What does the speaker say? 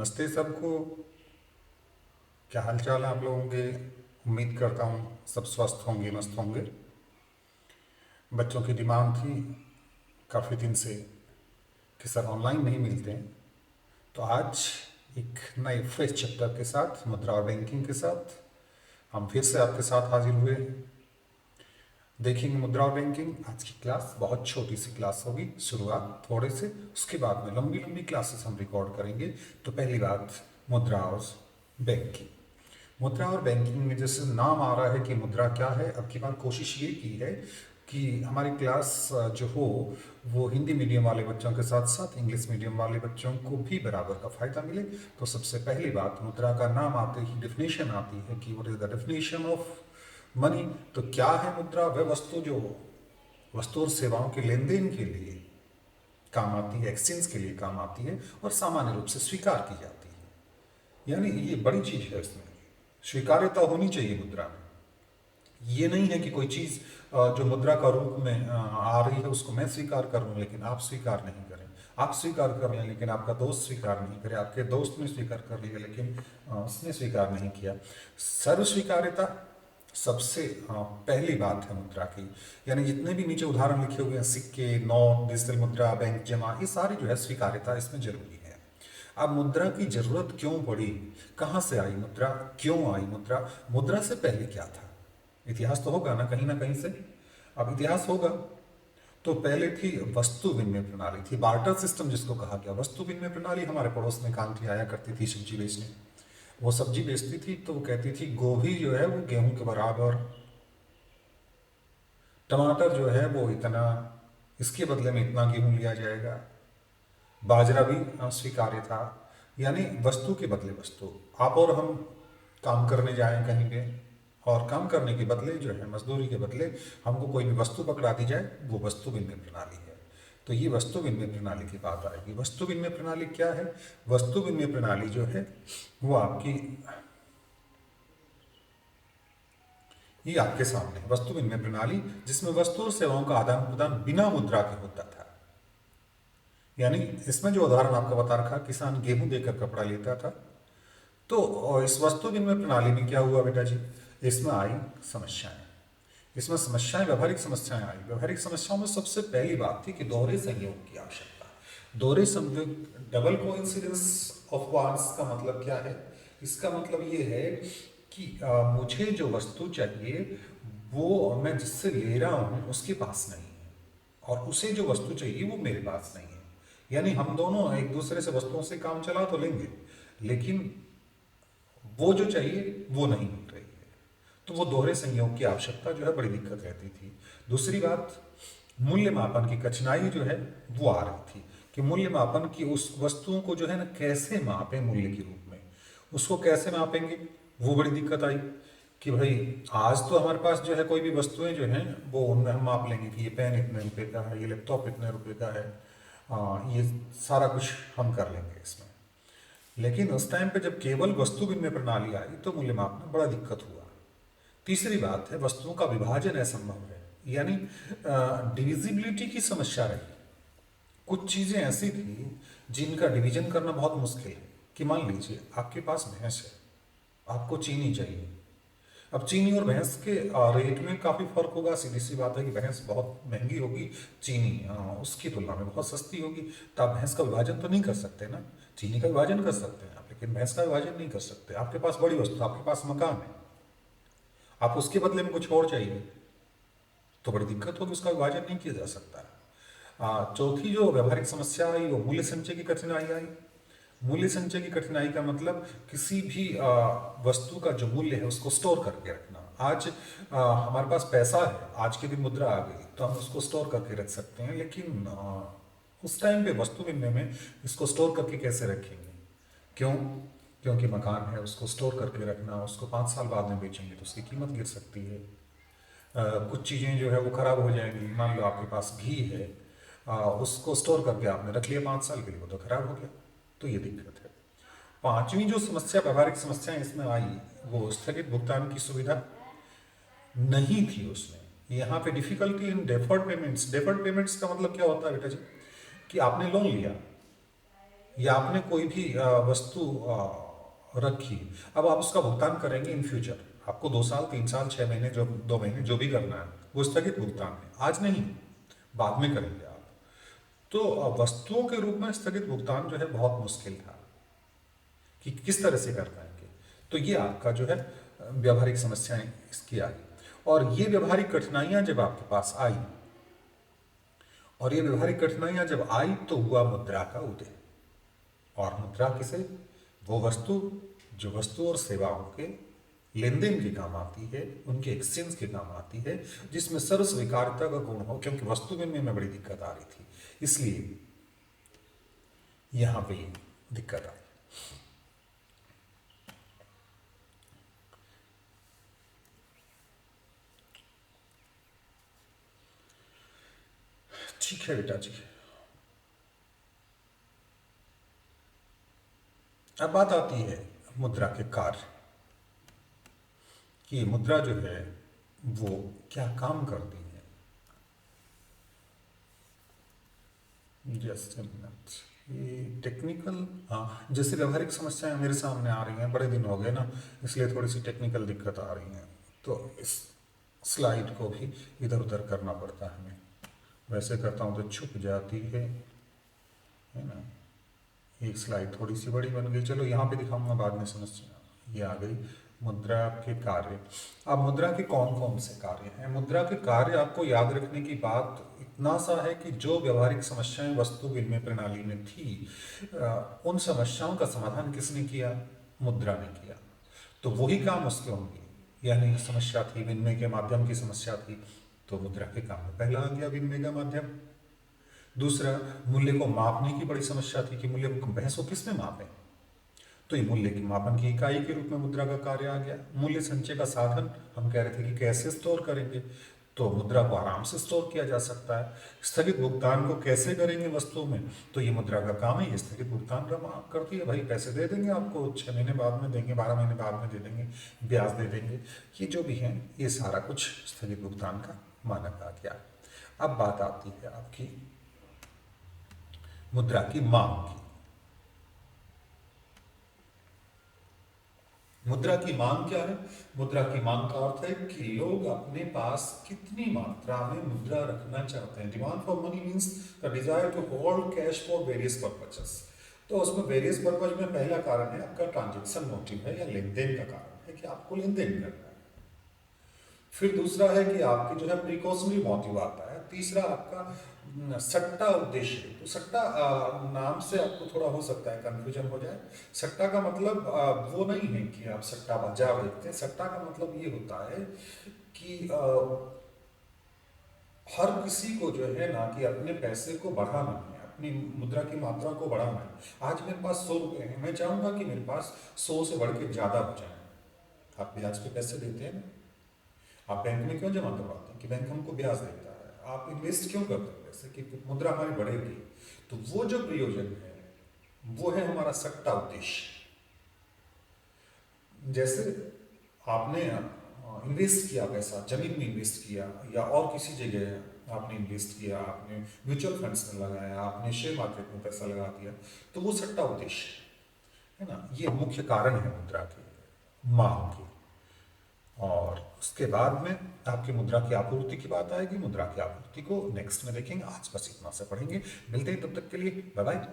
नमस्ते सबको। क्या हाल चाल है आप लोगों के। उम्मीद करता हूँ सब स्वस्थ होंगे, मस्त होंगे। बच्चों की डिमांड थी काफ़ी दिन से कि सर ऑनलाइन नहीं मिलते हैं, तो आज एक नए फ्रेश चैप्टर के साथ, मुद्रा और बैंकिंग के साथ हम फिर से आपके साथ हाजिर हुए। देखेंगे मुद्रा और बैंकिंग। आज की क्लास बहुत छोटी सी क्लास होगी, शुरुआत थोड़े से, उसके बाद में लंबी लंबी क्लासेस हम रिकॉर्ड करेंगे। तो पहली बात, मुद्रा और बैंकिंग। मुद्रा और बैंकिंग में जैसे नाम आ रहा है कि मुद्रा क्या है, अब की बार कोशिश ये की है कि हमारी क्लास जो हो वो हिंदी मीडियम वाले बच्चों के साथ साथ इंग्लिश मीडियम वाले बच्चों को भी बराबर का फ़ायदा मिले। तो सबसे पहली बात, मुद्रा का नाम आते ही डेफिनेशन आती है कि what is the definition of money. तो क्या है मुद्रा? वह वस्तु जो वस्तु और सेवाओं के लेन देन के लिए काम आती है, एक्सचेंज के लिए काम आती है और सामान्य रूप से स्वीकार की जाती है। यानी ये बड़ी चीज़ है, इसमें स्वीकार्यता होनी चाहिए मुद्रा में। ये नहीं है कि कोई चीज़ जो मुद्रा का रूप में आ रही है उसको मैं स्वीकार कर लूँ लेकिन आप स्वीकार नहीं करें, आप स्वीकार कर लें लेकिन आपका दोस्त स्वीकार नहीं करे, आपके दोस्त ने स्वीकार कर लिया लेकिन उसने स्वीकार नहीं किया। सर्व स्वीकार्यता सबसे पहली बात है मुद्रा की। यानी जितने भी नीचे उदाहरण लिखे हुए हैं, सिक्के, नोट, डिजिटल मुद्रा, बैंक जमा, ये सारी जो है स्वीकार्यता इसमें जरूरी है। अब मुद्रा की जरूरत क्यों पड़ी, कहाँ से आई मुद्रा, क्यों आई मुद्रा, मुद्रा से पहले क्या था? इतिहास तो होगा ना कहीं से। अब इतिहास होगा तो पहले थी वस्तु विनिमय प्रणाली, थी बार्टर सिस्टम जिसको कहा गया। वस्तु विनिमय प्रणाली हमारे पड़ोस में कांटी आया करती थी सब्जी बेचने। वो सब्जी बेचती थी तो वो कहती थी गोभी जो है वो गेहूं के बराबर, टमाटर जो है वो इतना, इसके बदले में इतना गेहूं लिया जाएगा। बाजरा भी स्वीकार्य था। यानी वस्तु के बदले वस्तु। आप और हम काम करने जाएं कहीं पे और काम करने के बदले जो है, मजदूरी के बदले हमको कोई भी वस्तु पकड़ा दी जाए, वो वस्तु विनिमय प्रणाली है। तो ये वस्तु विनिमय प्रणाली की बात आएगी। वस्तु विनिमय प्रणाली क्या है? वस्तु विनिमय प्रणाली जो है वो आपकी, ये आपके सामने है, वस्तु विनिमय प्रणाली, जिसमें वस्तु और सेवाओं का आदान प्रदान बिना मुद्रा के होता था। यानी इसमें जो उदाहरण आपका बता रखा, किसान गेहूं देकर कपड़ा लेता था, तो इस वस्तु विनिमय प्रणाली में क्या हुआ बेटा जी, इसमें आई समस्याएं। इसमें समस्याएं, व्यवहारिक समस्याएं आई। व्यवहारिक समस्याओं में सबसे पहली बात थी कि दोहरे संयोग की आवश्यकता। दोहरे संयोग, डबल कोइंसिडेंस ऑफ वांट्स का मतलब क्या है? इसका मतलब ये है कि मुझे जो वस्तु चाहिए वो मैं जिससे ले रहा हूं उसके पास नहीं है, और उसे जो वस्तु चाहिए वो मेरे पास नहीं है। यानी हम दोनों एक दूसरे से वस्तुओं से काम चला तो लेंगे, लेकिन वो जो चाहिए वो नहीं मिल रही है। तो वो दोहरे संयोग की आवश्यकता जो है बड़ी दिक्कत रहती थी। दूसरी बात, मूल्य मापन की कठिनाई जो है वो आ रही थी कि मूल्य मापन की, उस वस्तुओं को जो है ना कैसे मापे मूल्य के रूप में, उसको कैसे मापेंगे, वो बड़ी दिक्कत आई। कि भाई आज तो हमारे पास जो है कोई भी वस्तुएं जो हैं वो उनमें हम माप लेंगे कि ये पेन इतने रुपए का है, ये लैपटॉप इतने रुपए का है, ये सारा कुछ हम कर लेंगे इसमें। लेकिन उस टाइम पे जब केवल वस्तु विनिमय प्रणाली आई तो मूल्य माप में बड़ा दिक्कत हुआ। तीसरी बात है, वस्तुओं का विभाजन असंभव है, यानी डिविजिबिलिटी की समस्या रही। कुछ चीजें ऐसी थी जिनका डिवीजन करना बहुत मुश्किल है। कि मान लीजिए आपके पास भैंस है, आपको चीनी चाहिए। अब चीनी और भैंस के रेट में काफी फर्क होगा। सीधी सी बात है कि भैंस बहुत महंगी होगी, चीनी उसकी तुलना में बहुत सस्ती होगी। तो आप भैंस का विभाजन तो नहीं कर सकते ना। चीनी का विभाजन कर सकते हैं आप, लेकिन भैंस का विभाजन नहीं कर सकते। आपके पास बड़ी वस्तु, आपके पास मकान है, आप उसके बदले में कुछ और चाहिए तो बड़ी दिक्कत होगी, उसका विभाजन नहीं किया जा सकता। चौथी जो व्यवहारिक समस्या आई वो मूल्य संचय की कठिनाई आई। मूल्य संचय की कठिनाई का मतलब किसी भी वस्तु का जो मूल्य है उसको स्टोर करके रखना। आज हमारे पास पैसा है, आज के दिन मुद्रा आ गई तो हम उसको स्टोर करके रख सकते हैं, लेकिन उस टाइम पे वस्तु विनिमय में इसको स्टोर करके कैसे रखेंगे? क्यों? क्योंकि मकान है, उसको स्टोर करके रखना, उसको 5 साल बाद में बेचेंगे तो उसकी कीमत गिर सकती है। कुछ चीज़ें जो है वो खराब हो जाएंगी। मान लो आपके पास घी है, उसको स्टोर करके आपने रख लिया 5 साल के लिए, वो तो खराब हो गया। तो ये दिक्कत है। पांचवी जो समस्या, व्यवहारिक समस्या इसमें आई, वो स्थगित भुगतान की सुविधा नहीं थी उसमें। यहाँ पे difficulty in deferred payments. Deferred payments का मतलब क्या होता है बेटा जी? कि आपने लोन लिया, या आपने कोई भी वस्तु रखी, अब आप उसका भुगतान करेंगे इन फ्यूचर, आपको 2 साल 3 साल 6 महीने जो 2 महीने जो भी करना है वो स्थगित भुगतान है, आज नहीं बाद में करेंगे आप। तो वस्तुओं के रूप में स्थगित भुगतान जो है बहुत मुश्किल था कि किस तरह से कर पाएंगे। तो ये आपका जो है व्यवहारिक समस्याएं इसकी आई, और ये व्यवहारिक कठिनाइयां जब आपके पास आई, और ये व्यवहारिक कठिनाइयां जब आई तो हुआ मुद्रा का उदय। और मुद्रा किसे, वो वस्तु जो वस्तु और सेवाओं के लेन देन के काम आती है, उनके एक्सचेंज के काम आती है, जिसमें सर्व स्वीकार्यता का गुण हो, क्योंकि वस्तु विनिमय में बड़ी दिक्कत आ रही थी, इसलिए यहां पे दिक्कत आई। ठीक है बेटा जी। अब बात आती है मुद्रा के कार्य कि मुद्रा जो है वो क्या काम करती है। जस्ट ये टेक्निकल, हाँ, जैसे व्यवहारिक समस्याएं मेरे सामने आ रही हैं, बड़े दिन हो गए ना, इसलिए थोड़ी सी टेक्निकल दिक्कत आ रही है, तो इस स्लाइड को भी इधर उधर करना पड़ता है हमें। वैसे करता हूँ तो छुप जाती है ना। एक स्लाइड थोड़ी सी बड़ी बन गई, चलो यहाँ पे दिखाऊंगा बाद में समस्या। ये आ गई मुद्रा के कार्य। अब मुद्रा के कौन कौन से कार्य हैं? मुद्रा के कार्य आपको याद रखने की बात इतना सा है कि जो व्यवहारिक समस्याएं वस्तु विनिमय प्रणाली में थी, उन समस्याओं का समाधान किसने किया? मुद्रा ने किया। तो वही काम उसके होंगे, यानी समस्या थी विनिमय के माध्यम की समस्या थी, तो मुद्रा के काम में पहला आ गया विनिमय का माध्यम। दूसरा, मूल्य को मापने की बड़ी समस्या थी कि मूल्य को बहस को किसमें मापें, तो ये मूल्य की मापन की इकाई के रूप में मुद्रा का कार्य आ गया। मूल्य संचय का साधन हम कह रहे थे कि कैसे स्टोर करेंगे, तो मुद्रा को आराम से स्टोर किया जा सकता है। स्थगित भुगतान को कैसे करेंगे वस्तुओं में, तो ये मुद्रा का काम है, ये स्थगित भुगतान का करती है। भाई पैसे दे देंगे आपको, 6 महीने बाद में देंगे, 12 महीने बाद में दे देंगे, ब्याज दे देंगे, ये जो भी है ये सारा कुछ स्थगित भुगतान का मानक आ गया। अब बात आती है आपकी मुद्रा की मांग की। मुद्रा की मांग क्या है? मुद्रा की मांग का अर्थ है कि लोग अपने पास कितनी मात्रा में मुद्रा रखना चाहते हैं। Demand for money means the desire to hold cash for various purposes. तो उसमें वेरियस पर्पज में पहला कारण है आपका ट्रांजेक्शन मोटिव है, या लेन देन का कारण है कि आपको लेन देन करना है। फिर दूसरा है कि आपकी जो है प्रिकॉशनरी मोटिव आता है। तीसरा आपका सट्टा उद्देश्य। तो सट्टा नाम से आपको थोड़ा हो सकता है कंफ्यूजन हो जाए। सट्टा का मतलब वो नहीं है कि आप सट्टा बाजार देखते हैं। सट्टा का मतलब ये होता है कि हर किसी को जो है ना कि अपने पैसे को बढ़ाना है, अपनी मुद्रा की मात्रा को बढ़ाना है। आज मेरे पास 100 रुपये हैं, मैं चाहूंगा कि मेरे पास 100 से बढ़ के ज्यादा हो जाए। आप ब्याज पे पैसे देते हैं ना, आप बैंक में क्यों जमा करवाते हैं? कि बैंक हमको ब्याज देता है। आप इन्वेस्ट क्यों करते हैं पैसे कि मुद्रा हमारी बढ़ेगी? तो वो जो प्रयोजन है वो है हमारा सट्टा उद्देश्य। जैसे आपने इन्वेस्ट किया पैसा, जमीन में इन्वेस्ट किया या और किसी जगह आपने इन्वेस्ट किया, आपने म्यूचुअल फंड्स में लगाया, आपने शेयर मार्केट में पैसा लगा दिया, तो वो सट्टा उद्देश्य है ना। ये मुख्य कारण है मुद्रा की मांग की। और उसके बाद में आपकी मुद्रा की आपूर्ति की बात आएगी। मुद्रा की आपूर्ति को नेक्स्ट में देखेंगे, आज बस इतना से पढ़ेंगे। मिलते हैं, तब तक के लिए बाय बाय।